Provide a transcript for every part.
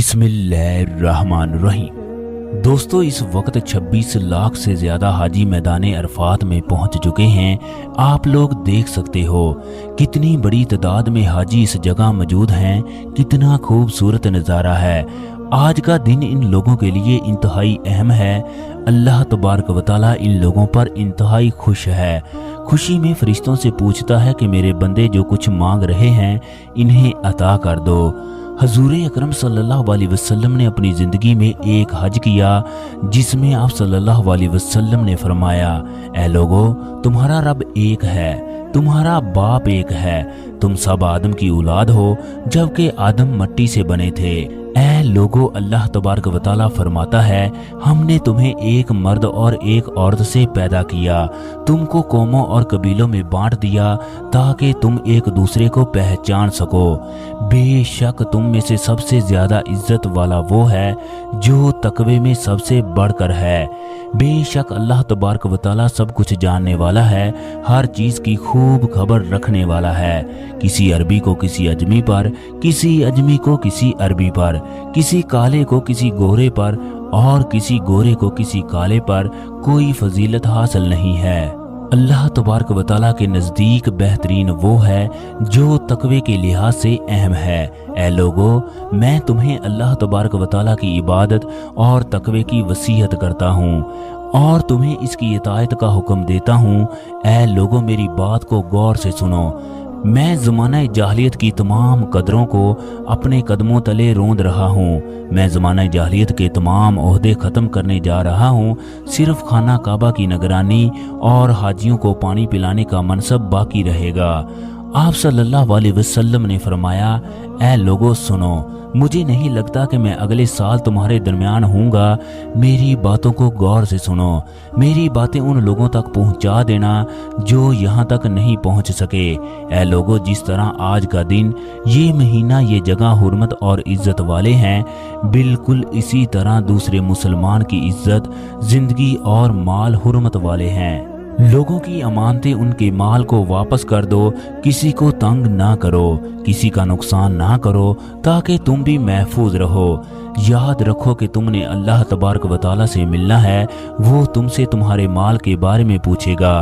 बिस्मिल्लाहिर्रहमानिर्रहीम। दोस्तों, इस वक्त 26 लाख से ज़्यादा हाजी मैदान अरफात में पहुंच चुके हैं। आप लोग देख सकते हो कितनी बड़ी तादाद में हाजी इस जगह मौजूद हैं। कितना खूबसूरत नज़ारा है। आज का दिन इन लोगों के लिए इंतहाई अहम है। अल्लाह तबारक व तआला इन लोगों पर इंतहाई खुश है। खुशी में फरिश्तों से पूछता है कि मेरे बंदे जो कुछ मांग रहे हैं इन्हें अता कर दो। हजूर अकरम सल्लल्लाहु अलैहि वसल्लम ने अपनी ज़िंदगी में एक हज किया, जिसमें आप सल्लल्लाहु अलैहि वसल्लम ने फरमाया, ऐ लोगो, तुम्हारा रब एक है, तुम्हारा बाप एक है, तुम सब आदम की औलाद हो जबकि आदम मट्टी से बने थे। ऐ लोगो, अल्लाह तबारक व तआला फरमाता है, हमने तुम्हें एक मर्द और एक औरत से पैदा किया, तुमको कौमों और कबीलों में बांट दिया ताकि तुम एक दूसरे को पहचान सको। बेशक तुम में से सबसे ज्यादा इज्जत वाला वो है जो तकवे में सबसे बढ़कर है। बेशक अल्लाह तबारक व तआला सब कुछ जानने वाला है, हर चीज की खूब खबर रखने वाला है। किसी अरबी को किसी अजमी पर, किसी अजमी को किसी अरबी पर, किसी काले को किसी गोरे पर और किसी गोरे को किसी काले पर कोई फजीलत हासिल नहीं है। अल्लाह तबारक व तआला के नज़दीक बेहतरीन वो है जो तकवे के लिहाज से अहम है। ऐ लोगो, मैं तुम्हें अल्लाह तबारक व तआला की इबादत और तकवे की वसीयत करता हूँ और तुम्हें इसकी इताअत का हुक्म देता हूँ। ऐ लोगो, मेरी बात को गौर से सुनो। मैं ज़माना जाहलियत की तमाम कदरों को अपने कदमों तले रोंद रहा हूँ। मैं ज़माना जाहलियत के तमाम ओहदे ख़त्म करने जा रहा हूँ। सिर्फ खाना काबा की निगरानी और हाजियों को पानी पिलाने का मनसब बाकी रहेगा। आप सल्लल्लाहु अलैहि वसल्लम ने फरमाया, ऐ लोगो सुनो, मुझे नहीं लगता कि मैं अगले साल तुम्हारे दरमियान हूँगा। मेरी बातों को गौर से सुनो। मेरी बातें उन लोगों तक पहुँचा देना जो यहाँ तक नहीं पहुँच सके। ऐ लोगो, जिस तरह आज का दिन, ये महीना, ये जगह हुर्मत और इज्जत वाले हैं, बिल्कुल इसी तरह दूसरे मुसलमान की इज्जत, जिंदगी और माल हुर्मत वाले हैं। लोगों की अमानतें, उनके माल को वापस कर दो। किसी को तंग ना करो, किसी का नुकसान ना करो ताकि तुम भी महफूज रहो। याद रखो कि तुमने अल्लाह तबारक व तआला से मिलना है। वो तुमसे तुम्हारे माल के बारे में पूछेगा।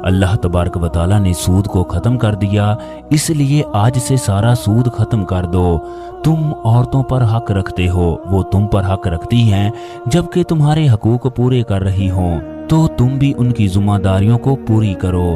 अल्लाह तबारक व तआला ने सूद को ख़त्म कर दिया, इसलिए आज से सारा सूद ख़त्म कर दो। तुम औरतों पर हक रखते हो, वो तुम पर हक रखती हैं जबकि तुम्हारे हकूक पूरे कर रही हों, तो तुम भी उनकी जिम्मेदारियों को पूरी करो।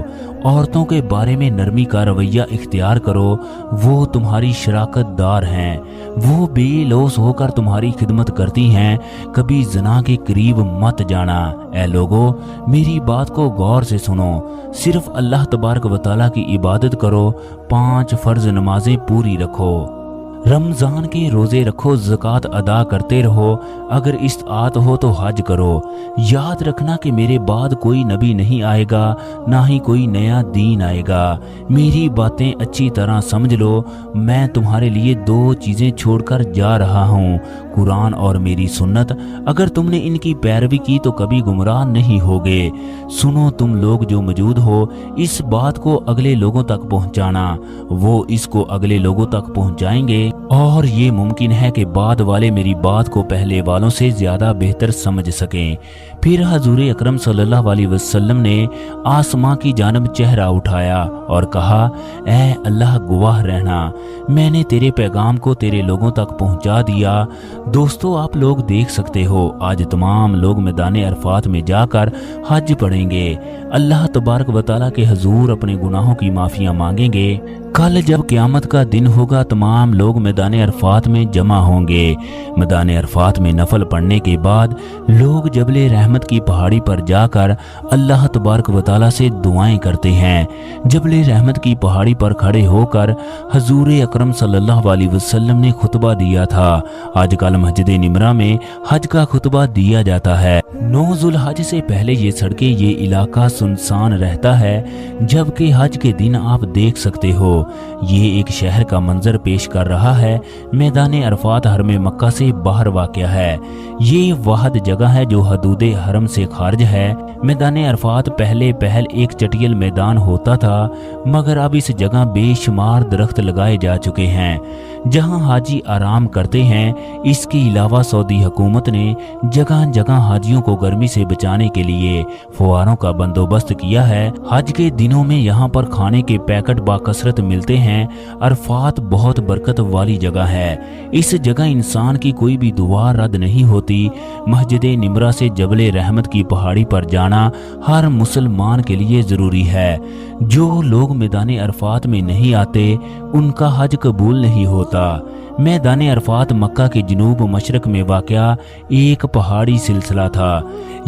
औरतों के बारे में नरमी का रवैया इख्तियार करो। वो तुम्हारी शराकत दार हैं, वो बेलौस होकर तुम्हारी खिदमत करती हैं। कभी ज़ना के करीब मत जाना। ऐ लोगो, मेरी बात को गौर से सुनो। सिर्फ अल्लाह तबारक व तआला की इबादत करो। 5 फर्ज नमाजें पूरी रखो। रमज़ान के रोज़े रखो, ज़कात अदा करते रहो। अगर इस्तात हो तो हज करो। याद रखना कि मेरे बाद कोई नबी नहीं आएगा, ना ही कोई नया दीन आएगा। मेरी बातें अच्छी तरह समझ लो। मैं तुम्हारे लिए 2 चीज़ें छोड़कर जा रहा हूँ, कुरान और मेरी सुन्नत। अगर तुमने इनकी पैरवी की तो कभी गुमराह नहीं होगे। सुनो, तुम लोग जो मौजूद हो, इस बात को अगले लोगों तक पहुँचाना। वो इसको अगले लोगों तक पहुँचाएंगे और ये मुमकिन है कि बाद वाले मेरी बात को पहले वालों से ज्यादा बेहतर समझ सकें। फिर हजूर अकरम सल्लल्लाहु अलैहि वसल्लम ने आसमां की जानब चेहरा उठाया और कहा, ऐ अल्लाह, गवाह रहना, मैंने तेरे पैगाम को तेरे लोगों तक पहुंचा दिया। दोस्तों, आप लोग देख सकते हो, आज तमाम लोग मैदान अरफात में जाकर हज पढ़ेंगे। अल्लाह तबारक व तआला के हजूर अपने गुनाहों की माफिया मांगेंगे। कल जब क़यामत का दिन होगा, तमाम लोग मैदान अरफात में जमा होंगे। मैदान अरफात में नफल पढ़ने के बाद लोग जबले रहमत की पहाड़ी पर जाकर अल्लाह तबारक व तआला से दुआएं करते हैं। जबले रहमत की पहाड़ी पर खड़े होकर हजूर अकरम सल्लल्लाहु अलैहि वसल्लम ने खुतबा दिया था। आजकल मस्जिद निमरा में हज का खुतबा दिया जाता है। 9 ज़ुल्हज से पहले ये सड़कें, ये इलाका सुनसान रहता है, जबकि हज के दिन आप देख सकते हो ये एक शहर का मंजर पेश कर रहा है। मैदान अरफात हरम मक्का से बाहर वाक़या है। ये वाहद जगह है जो हदूद हरम से खारिज है। मैदान अरफात पहले पहल एक चटियल मैदान होता था, मगर अब इस जगह बेशुमार दरख्त लगाए जा चुके हैं जहां हाजी आराम करते हैं। इसके अलावा सऊदी हुकूमत ने जगह जगह हाजियों को गर्मी से बचाने के लिए फुवारों का बंदोबस्त किया है। हज के दिनों में यहाँ पर खाने के पैकेट बाकसरत मिलते हैं। अरफात बहुत बरकत वाली जगह है। इस जगह इंसान की कोई भी दुआ रद्द नहीं होती। मस्जिद निमरा से जबल रहमत की पहाड़ी पर जाना हर मुसलमान के लिए ज़रूरी है। जो लोग मैदान अरफात में नहीं आते उनका हज कबूल नहीं होता। मैदान अरफात मक्का के जनूब मशरक में वाक़या एक पहाड़ी सिलसिला था।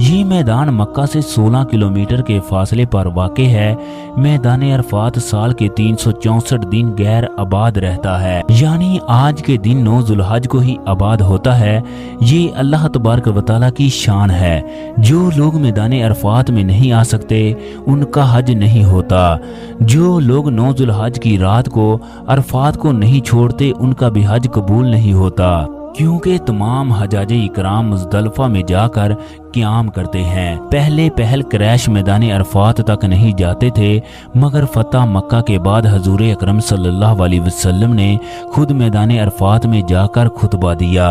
ये मैदान मक्का से 16 किलोमीटर के फासले पर वाक़े है। मैदान अरफात साल के 364 दिन गैर आबाद रहता है, यानी आज के दिन 9 जुल्हज को ही आबाद होता है। ये अल्लाह तबारक व तआला की शान है। जो लोग मैदान अरफात में नहीं आ सकते उनका हज नहीं होता। जो लोग 9 जुल्हज की रात को अरफात को नहीं छोड़ते उनका भी हज कबूल नहीं होता, क्योंकि तमाम हजाजे इकराम मुज़दलिफ़ा में जाकर क़याम करते हैं। पहले पहल क्रैश मैदान अरफात तक नहीं जाते थे, मगर फतह मक्का के बाद हजूर अकरम सल्लल्लाहु अलैहि वसल्लम ने खुद मैदान अरफात में जाकर खुतबा दिया,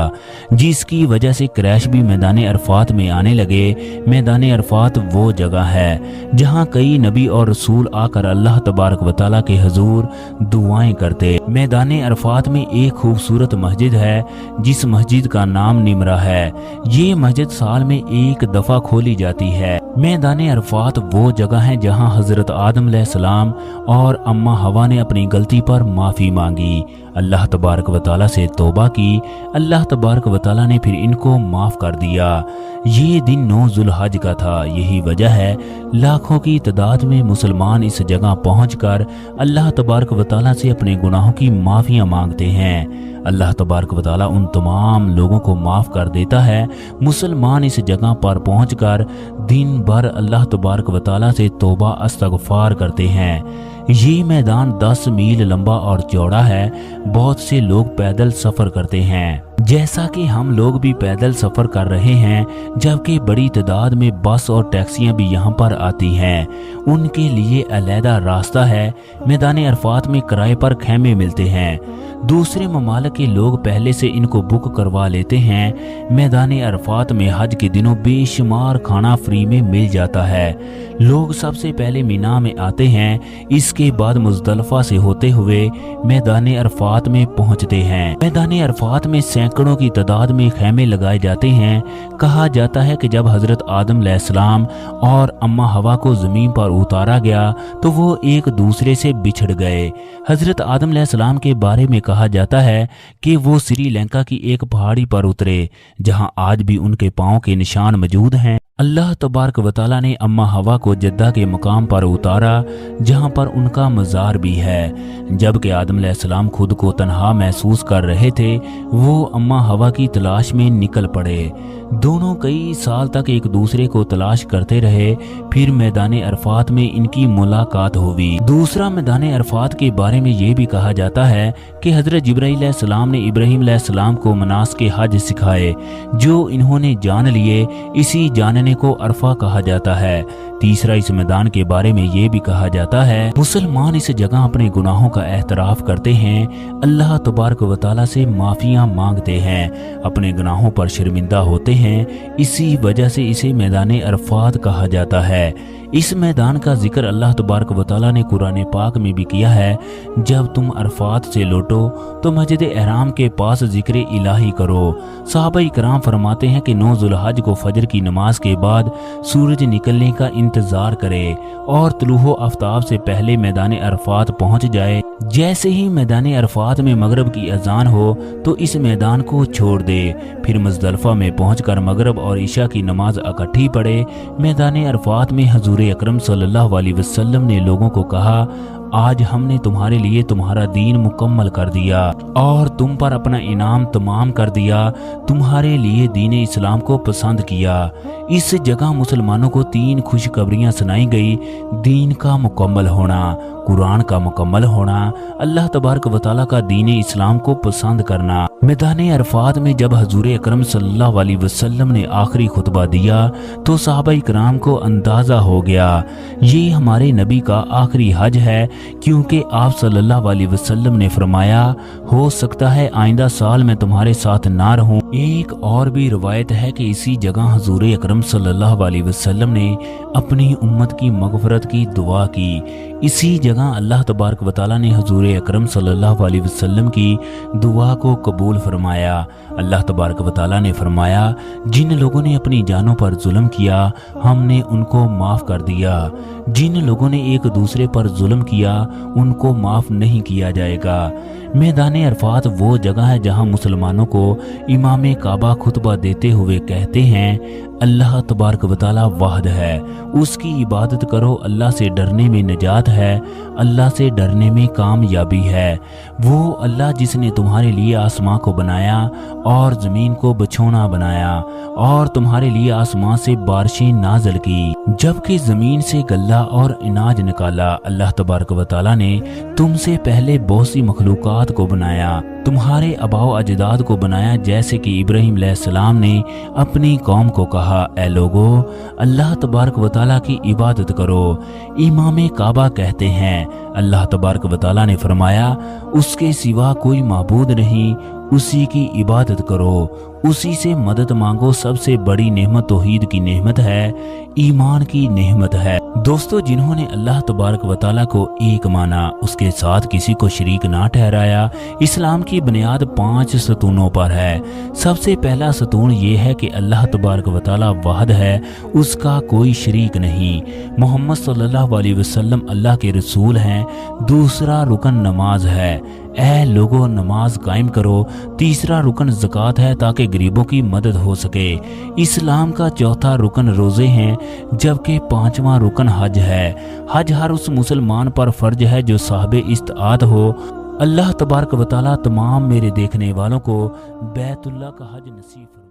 जिसकी वजह से क्रैश भी मैदान अरफात में आने लगे। मैदान अरफात वो जगह है जहाँ कई नबी और रसूल आकर अल्लाह तबारक व तआला के हजूर दुआएं करते। मैदान अरफात में एक खूबसूरत मस्जिद है जिस मस्जिद का नाम निमरा है। ये मस्जिद साल में एक दफा खोली जाती है। मैदान अरफात वो जगह है जहां हजरत आदम अलैहिस्सलाम और अम्मा हवा ने अपनी गलती पर माफी मांगी, अल्लाह तबारक व तआला से तौबा की। अल्लाह तबारक व तआला ने फिर इनको माफ कर दिया। ये दिन 9 जुल्हज का था। यही वजह है लाखों की तादाद में मुसलमान इस जगह पहुंचकर अल्लाह तबारक व तआला से अपने गुनाहों की माफियां मांगते हैं। अल्लाह तबारक व तआला उन तमाम लोगों को माफ़ कर देता है। मुसलमान इस जगह पर पहुंचकर दिन भर अल्लाह तबारक व तआला से तौबा इस्तग़फ़ार करते हैं। ये मैदान 10 मील लंबा और चौड़ा है। बहुत से लोग पैदल सफ़र करते हैं, जैसा कि हम लोग भी पैदल सफ़र कर रहे हैं, जबकि बड़ी तादाद में बस और टैक्सियां भी यहाँ पर आती हैं। उनके लिए अलहदा रास्ता है। मैदान अरफात में किराए पर खैमे मिलते हैं। दूसरे ममालिक के लोग पहले से इनको बुक करवा लेते हैं। मैदान अरफात में हज के दिनों बेशुमार खाना फ्री में मिल जाता है। लोग सबसे पहले मीना में आते हैं, इसके बाद मुज़दलिफ़ा से होते हुए मैदान अरफात में पहुंचते हैं। मैदान अरफात में सैकड़ों की तादाद में खैमे लगाए जाते हैं। कहा जाता है कि जब हजरत आदम अलैहिस्सलाम और अम्मा हवा को ज़मीन पर उतारा गया तो वो एक दूसरे से बिछड़ गए। हजरत आदम अलैहिस्सलाम के बारे में कहा जाता है कि वो श्रीलंका की एक पहाड़ी पर उतरे, जहां आज भी उनके पांव के निशान मौजूद हैं। अल्लाह तबारक व तआला ने अम्मा हवा को जद्दा के मकाम पर उतारा, जहां पर उनका मज़ार भी है। जबकि आदम अलैहिस्सलाम खुद को तन्हा महसूस कर रहे थे, वो अम्मा हवा की तलाश में निकल पड़े। दोनों कई साल तक एक दूसरे को तलाश करते रहे। फिर मैदान अरफात में इनकी मुलाकात हुई। दूसरा, मैदान अरफात के बारे में ये भी कहा जाता है कि हजरत जिब्राईल अलैहिस्सलाम ने इब्राहीम अलैहिस्सलाम को मनास के हज सिखाए, जो इन्होंने जान लिए। इसी जानने को अरफा कहा जाता है। तीसरा, इस मैदान के बारे में ये भी कहा जाता है मुसलमान इस जगह अपने गुनाहों का एहतराफ करते हैं, अल्लाह तबारक व तआला से माफियां मांगते हैं, अपने गुनाहों पर शर्मिंदा होते हैं। इसी वजह से इसे मैदान अरफात कहा जाता है। इस मैदान का जिक्र अल्लाह तबारक व तआला ने कुरान पाक में भी किया है। जब तुम अरफात से लौटो तो मस्जिद एहराम के पास जिक्र इलाही करो। सहाबा इकराम फरमाते हैं कि 9 जुल्हज को फजर की नमाज के बाद सूरज निकलने का इंतजार करे और तुलूह आफ्ताब से पहले मैदान अरफात पहुंच जाए। जैसे ही मैदान अरफात में मगरब की अजान हो तो इस मैदान को छोड़ दे। फिर मुज़दलिफ़ा में पहुंचकर मगरब और ईशा की नमाज इकट्ठी पढ़े। मैदान अरफात में हजूर अकरम सल्लल्लाहु अलैहि वसल्लम ने लोगों को कहा, آج ہم نے تمہارے لیے تمہارا دین مکمل کر دیا اور تم پر اپنا انعام تمام کر دیا، تمہارے لیے دین اسلام کو پسند کیا۔ اس جگہ مسلمانوں کو 3 خوشخبریاں سنائی گئی: دین کا مکمل ہونا، قرآن کا مکمل ہونا، اللہ تبارک و تعالیٰ کا دین اسلام کو پسند کرنا۔ میدان عرفات میں جب حضور اکرم صلی اللہ علیہ وسلم نے آخری خطبہ دیا تو صحابہ کرام کو اندازہ ہو گیا یہ ہمارے نبی کا آخری حج ہے، کیونکہ آپ صلی اللہ علیہ وسلم نے فرمایا ہو سکتا ہے آئندہ سال میں تمہارے ساتھ نہ رہوں۔ ایک اور بھی روایت ہے کہ اسی جگہ حضور اکرم صلی اللہ علیہ وسلم نے اپنی امت کی مغفرت کی دعا کی۔ اسی جگہ اللہ تبارک و تعالیٰ نے حضور اکرم صلی اللہ علیہ وسلم کی دعا کو قبول فرمایا۔ اللہ تبارک و تعالیٰ نے فرمایا جن لوگوں نے اپنی جانوں پر ظلم کیا ہم نے ان کو معاف کر دیا، جن لوگوں نے ایک دوسرے پر ظلم کیا ان کو معاف نہیں کیا جائے گا۔ میدان عرفات وہ جگہ ہے جہاں مسلمانوں کو امام کعبہ خطبہ دیتے ہوئے کہتے ہیں اللہ تبارک و تعالیٰ واحد ہے، اس کی عبادت کرو، اللہ سے ڈرنے میں نجات ہے، اللہ سے ڈرنے میں کامیابی ہے۔ وہ اللہ جس نے تمہارے لیے آسمان کو بنایا اور زمین کو بچھونا بنایا اور تمہارے لیے آسمان سے بارشیں نازل کی جبکہ زمین سے غلہ اور اناج نکالا۔ اللہ تبارک و تعالیٰ نے تم سے پہلے بہت سی مخلوقات کو بنایا، تمہارے آباء و اجداد کو بنایا، جیسے کہ ابراہیم علیہ السلام نے اپنی قوم کو کہا اے لوگو اللہ تبارک و تعالیٰ کی عبادت کرو۔ امام کعبہ کہتے ہیں اللہ تبارک و تعالیٰ نے فرمایا اس کے سوا کوئی معبود نہیں، اسی کی عبادت کرو، اسی سے مدد مانگو۔ سب سے بڑی نعمت توحید کی نعمت ہے، ایمان کی نعمت ہے۔ دوستو جنہوں نے اللہ تبارک و تعالیٰ کو ایک مانا، اس کے ساتھ کسی کو شریک نہ ٹھہرایا، اسلام کی بنیاد 5 ستونوں پر ہے۔ سب سے پہلا ستون یہ ہے کہ اللہ تبارک و تعالیٰ واحد ہے، اس کا کوئی شریک نہیں، محمد صلی اللہ علیہ وسلم اللہ کے رسول ہیں۔ دوسرا رکن نماز ہے، اے لوگو نماز قائم کرو۔ تیسرا رکن زکوٰۃ ہے تاکہ غریبوں کی مدد ہو سکے۔ اسلام کا چوتھا رکن روزے ہیں، جبکہ 5واں رکن حج ہے۔ حج ہر اس مسلمان پر فرض ہے جو صاحب استطاعت ہو۔ اللہ تبارک و تعالیٰ تمام میرے دیکھنے والوں کو بیت اللہ کا حج نصیب فرمائے۔